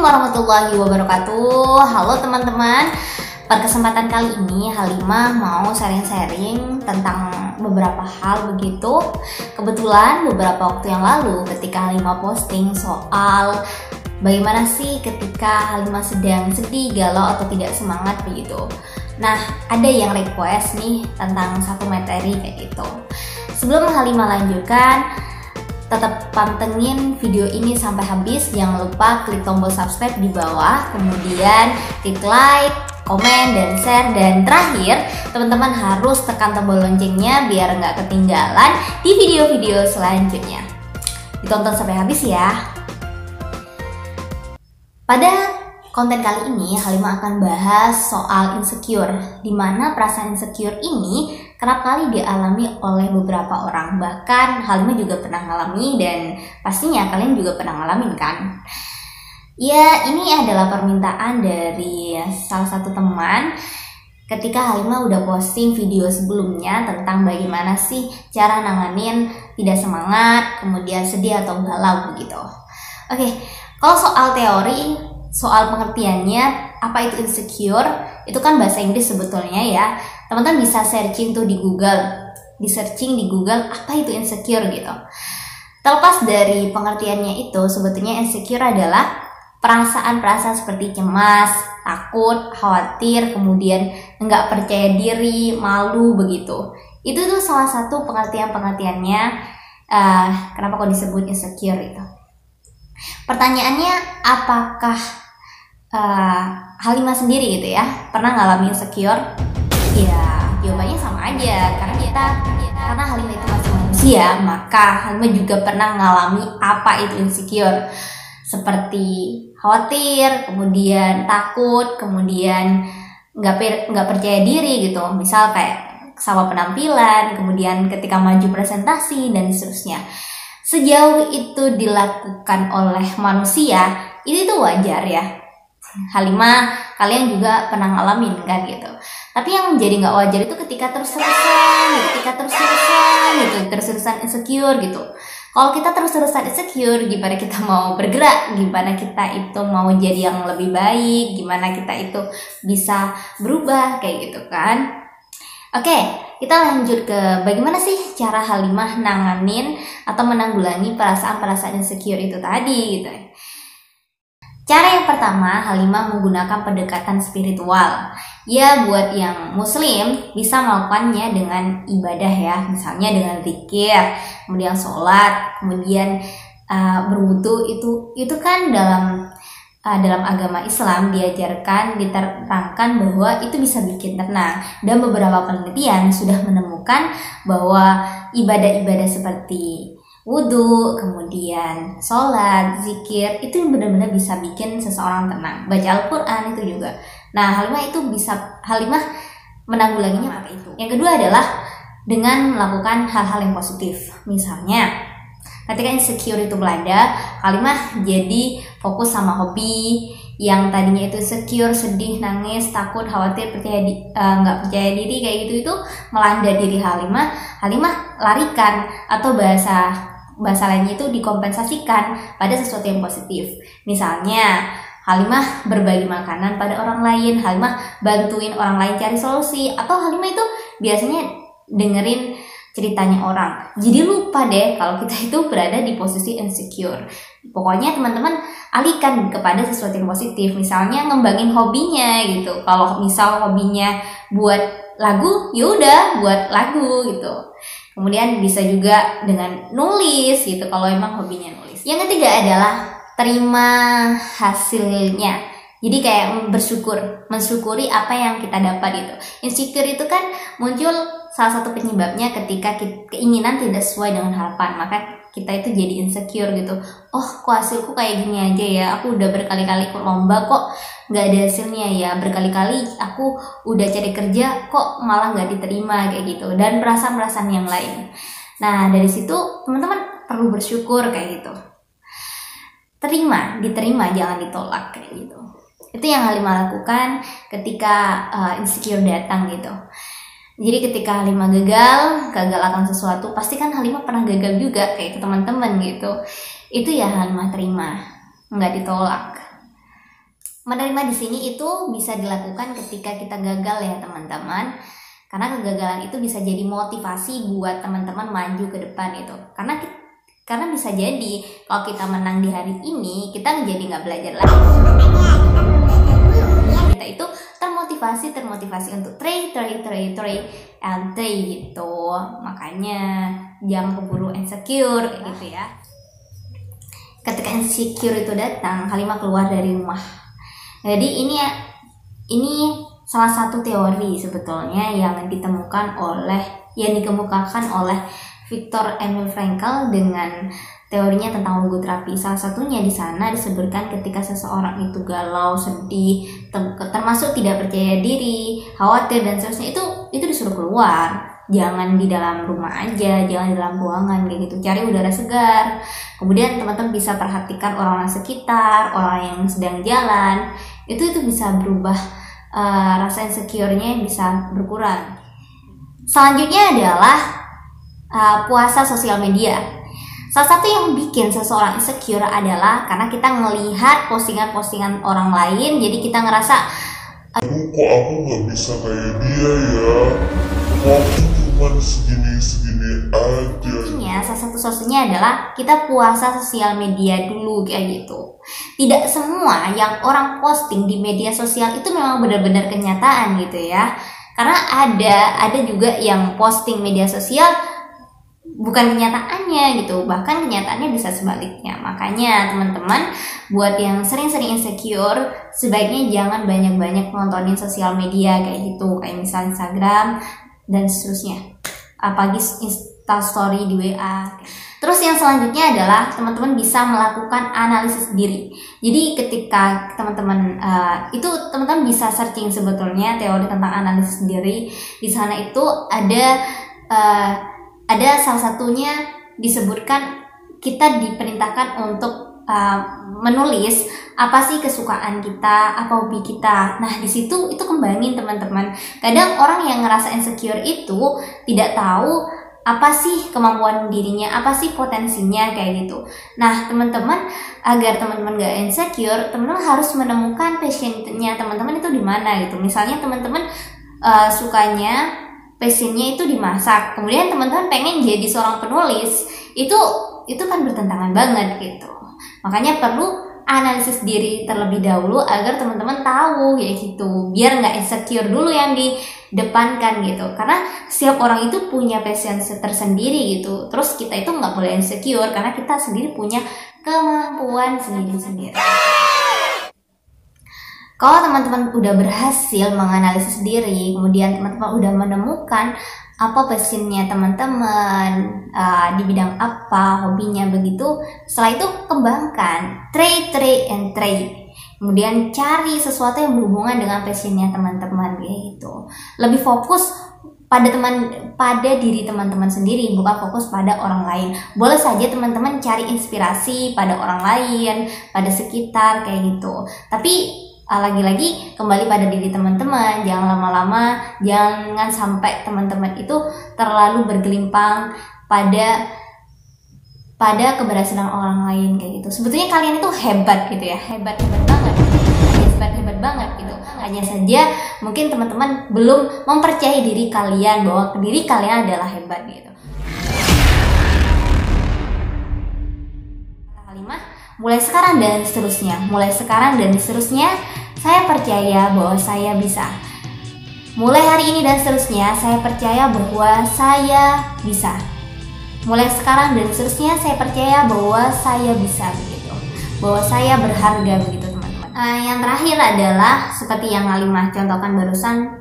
warahmatullahi wabarakatuh. Halo teman-teman. Pada kesempatan kali ini Halimah mau sharing-sharing tentang beberapa hal begitu. Kebetulan beberapa waktu yang lalu ketika Halimah posting soal bagaimana sih ketika Halimah sedang sedih, galau atau tidak semangat begitu. Nah, ada yang request nih tentang satu materi kayak gitu. Sebelum Halimah lanjutkan, tetap pantengin video ini sampai habis. Jangan lupa klik tombol subscribe di bawah, kemudian klik like, komen, dan share. Dan terakhir, teman-teman harus tekan tombol loncengnya biar nggak ketinggalan di video-video selanjutnya. Ditonton sampai habis ya. Pada konten kali ini Halimah akan bahas soal insecure, di mana perasaan insecure ini kerap kali dialami oleh beberapa orang. Bahkan Halimah juga pernah ngalami dan pastinya kalian juga pernah ngalamin kan. Ya, ini adalah permintaan dari salah satu teman ketika Halimah udah posting video sebelumnya tentang bagaimana sih cara nanganin tidak semangat, kemudian sedih atau galau begitu. Oke, kalau soal teori, soal pengertiannya apa itu insecure, itu kan bahasa Inggris sebetulnya ya. Teman-teman bisa searching tuh di Google, di Google apa itu insecure gitu. Terlepas dari pengertiannya itu, sebetulnya insecure adalah perasaan-perasaan seperti cemas, takut, khawatir, kemudian nggak percaya diri, malu begitu. Itu tuh salah satu pengertiannya kenapa kok disebut insecure itu. Pertanyaannya, apakah Halimah sendiri gitu ya pernah ngalamin insecure? Ya, jawabannya sama aja, karena Halimah itu masih manusia, maka Halimah juga pernah ngalami apa itu insecure, seperti khawatir, kemudian takut, kemudian nggak percaya diri gitu. Misal kayak sama penampilan, kemudian ketika maju presentasi dan seterusnya. Sejauh itu dilakukan oleh manusia, itu tuh wajar ya. Halimah, kalian juga pernah ngalamin kan gitu. Tapi yang menjadi nggak wajar itu ketika terus-terusan insecure gitu. Kalau kita terus-terusan insecure, gimana kita mau bergerak, gimana kita itu mau jadi yang lebih baik, gimana kita itu bisa berubah kayak gitu kan. Oke, kita lanjut ke bagaimana sih cara Halimah nanganin atau menanggulangi perasaan-perasaan insecure itu tadi gitu. Cara yang pertama, Halimah menggunakan pendekatan spiritual. Ya, buat yang muslim bisa melakukannya dengan ibadah ya, misalnya dengan zikir, kemudian sholat, kemudian berwudu. Itu kan dalam agama Islam diajarkan, diterangkan bahwa itu bisa bikin tenang. Dan beberapa penelitian sudah menemukan bahwa ibadah-ibadah seperti wudu, kemudian sholat, zikir, itu benar-benar bisa bikin seseorang tenang. Baca Al-Quran itu juga. Nah, Halimah menanggulanginya pakai itu. Yang kedua adalah dengan melakukan hal-hal yang positif. Misalnya, ketika insecure itu melanda, Halimah jadi fokus sama hobi yang tadinya itu insecure, sedih, nangis, takut, khawatir, nggak percaya diri kayak gitu, itu melanda diri Halimah larikan, atau bahasa lainnya itu dikompensasikan pada sesuatu yang positif. Misalnya Halimah berbagi makanan pada orang lain, Halimah bantuin orang lain cari solusi, atau Halimah itu biasanya dengerin ceritanya orang. Jadi lupa deh kalau kita itu berada di posisi insecure. Pokoknya teman-teman alihkan kepada sesuatu yang positif. Misalnya ngembangin hobinya gitu. Kalau misal hobinya buat lagu, yaudah buat lagu gitu. Kemudian bisa juga dengan nulis gitu kalau emang hobinya nulis. Yang ketiga adalah terima hasilnya. Jadi kayak mensyukuri apa yang kita dapat itu. Insecure itu kan muncul salah satu penyebabnya ketika keinginan tidak sesuai dengan harapan. Maka kita itu jadi insecure gitu. Oh, kok hasilku kayak gini aja ya. Aku udah berkali-kali ikut lomba kok nggak ada hasilnya ya. Berkali-kali aku udah cari kerja kok malah nggak diterima kayak gitu. Dan perasaan-perasaan yang lain. Nah, dari situ teman-teman perlu bersyukur kayak gitu. Diterima, jangan ditolak kayak gitu. Itu yang Halimah lakukan ketika insecure datang gitu. Jadi ketika Halimah gagal akan sesuatu, pasti kan Halimah pernah gagal juga kayak teman-teman gitu. Itu ya Halimah terima, nggak ditolak. Menerima di sini itu bisa dilakukan ketika kita gagal ya teman-teman. Karena kegagalan itu bisa jadi motivasi buat teman-teman maju ke depan itu. Karena bisa jadi kalau kita menang di hari ini, kita jadi nggak belajar lagi. Kita itu termotivasi untuk try and try gitu. Makanya jangan keburu insecure gitu ya. Ketika insecure itu datang, Halimah keluar dari rumah. Jadi ini salah satu teori sebetulnya yang dikemukakan oleh Viktor Emil Frankl dengan teorinya tentang logoterapi. Salah satunya di sana disebutkan ketika seseorang itu galau, sedih, termasuk tidak percaya diri, khawatir dan seterusnya, itu disuruh keluar. Jangan di dalam rumah aja, jangan di dalam ruangan kayak gitu. Cari udara segar. Kemudian teman-teman bisa perhatikan orang-orang sekitar, orang yang sedang jalan. Itu bisa berubah, rasa insecure-nya bisa berkurang. Selanjutnya adalah puasa sosial media. Salah satu yang bikin seseorang insecure adalah karena kita melihat postingan-postingan orang lain, jadi kita ngerasa kok aku nggak bisa kayak dia ya, kok aku cuma segini aja. Intinya salah satu solusinya adalah kita puasa sosial media dulu kayak gitu. Tidak semua yang orang posting di media sosial itu memang benar-benar kenyataan gitu ya. Karena ada juga yang posting media sosial bukan kenyataannya gitu, bahkan kenyataannya bisa sebaliknya. Makanya teman-teman, buat yang sering-sering insecure, sebaiknya jangan banyak-banyak nontonin sosial media kayak gitu, kayak misalnya Instagram dan seterusnya, apalagi Instastory di WA. Terus yang selanjutnya adalah teman-teman bisa melakukan analisis diri. Jadi ketika teman-teman itu teman-teman bisa searching sebetulnya teori tentang analisis diri. Di sana itu ada salah satunya disebutkan kita diperintahkan untuk menulis apa sih kesukaan kita, apa hobi kita. Nah di situ itu kembangin teman-teman. Kadang orang yang ngerasa insecure itu tidak tahu apa sih kemampuan dirinya, apa sih potensinya kayak gitu. Nah teman-teman, agar teman-teman gak insecure, teman-teman harus menemukan passionnya teman-teman itu di mana gitu. Misalnya teman-teman sukanya, passionnya itu dimasak, kemudian teman-teman pengen jadi seorang penulis, itu kan bertentangan banget gitu. Makanya perlu analisis diri terlebih dahulu agar teman-teman tahu ya gitu, biar nggak insecure dulu yang didepankan gitu. Karena setiap orang itu punya passion tersendiri gitu. Terus kita itu nggak boleh insecure karena kita sendiri punya kemampuan sendiri-sendiri. Kalau teman-teman udah berhasil menganalisis diri, kemudian teman-teman udah menemukan apa passionnya teman-teman, di bidang apa, hobinya begitu, setelah itu kembangkan, try and try. Kemudian cari sesuatu yang berhubungan dengan passionnya teman-teman kayak gitu. Lebih fokus pada diri teman-teman sendiri, bukan fokus pada orang lain. Boleh saja teman-teman cari inspirasi pada orang lain, pada sekitar kayak gitu. Tapi lagi-lagi kembali pada diri teman-teman, jangan lama-lama, jangan sampai teman-teman itu terlalu bergelimpang pada keberhasilan orang lain kayak gitu. Sebetulnya kalian itu hebat gitu ya, hebat banget gitu. Hanya saja mungkin teman-teman belum mempercayai diri kalian bahwa diri kalian adalah hebat gitu. Mulai sekarang dan seterusnya, saya percaya bahwa saya bisa. Mulai hari ini dan seterusnya, saya percaya bahwa saya bisa. Mulai sekarang dan seterusnya, saya percaya bahwa saya bisa begitu. Bahwa saya berharga begitu teman-teman. Yang terakhir adalah seperti yang Halimah contohkan barusan,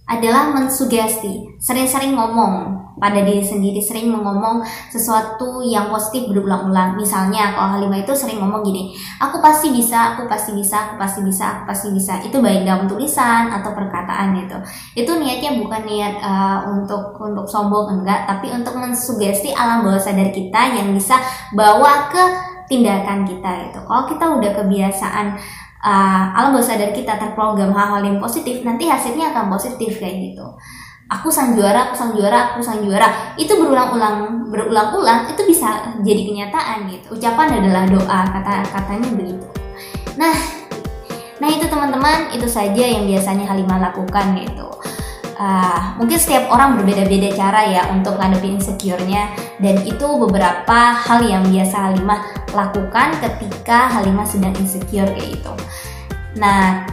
adalah mensugesti. Sering-sering ngomong pada diri sendiri, sering ngomong sesuatu yang positif berulang-ulang. Misalnya kalau Halimah itu sering ngomong gini, aku pasti bisa. Itu baik dalam tulisan atau perkataan gitu. Itu niatnya bukan niat untuk sombong, enggak, tapi untuk mensugesti alam bawah sadar kita yang bisa bawa ke tindakan kita gitu. Kalau kita udah kebiasaan alam bawah sadar kita terprogram hal-hal yang positif, nanti hasilnya akan positif kayak gitu. Aku sang juara. Itu berulang-ulang itu bisa jadi kenyataan gitu. Ucapan adalah doa, katanya begitu. Nah, Nah itu teman-teman, itu saja yang biasanya Halimah lakukan gitu. Mungkin setiap orang berbeda-beda cara ya untuk ngadepin insecure-nya, dan itu beberapa hal yang biasa Halimah lakukan ketika Halimah sedang insecure kayak gitu. Nah,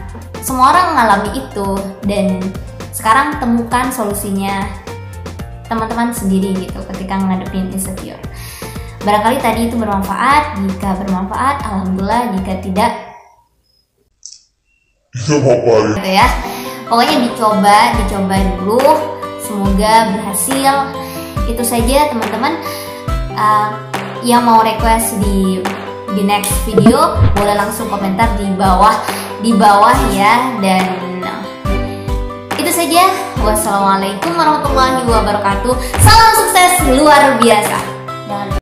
semua orang mengalami itu, dan sekarang temukan solusinya teman-teman sendiri gitu ketika ngadepin insecure. Barangkali tadi itu bermanfaat. Jika bermanfaat, alhamdulillah. Jika tidak, gitu ya. Pokoknya dicoba dulu, semoga berhasil. Itu saja teman-teman. Yang mau request di next video boleh langsung komentar di bawah ya. Dan itu saja. Wassalamualaikum warahmatullahi wabarakatuh. Salam sukses luar biasa.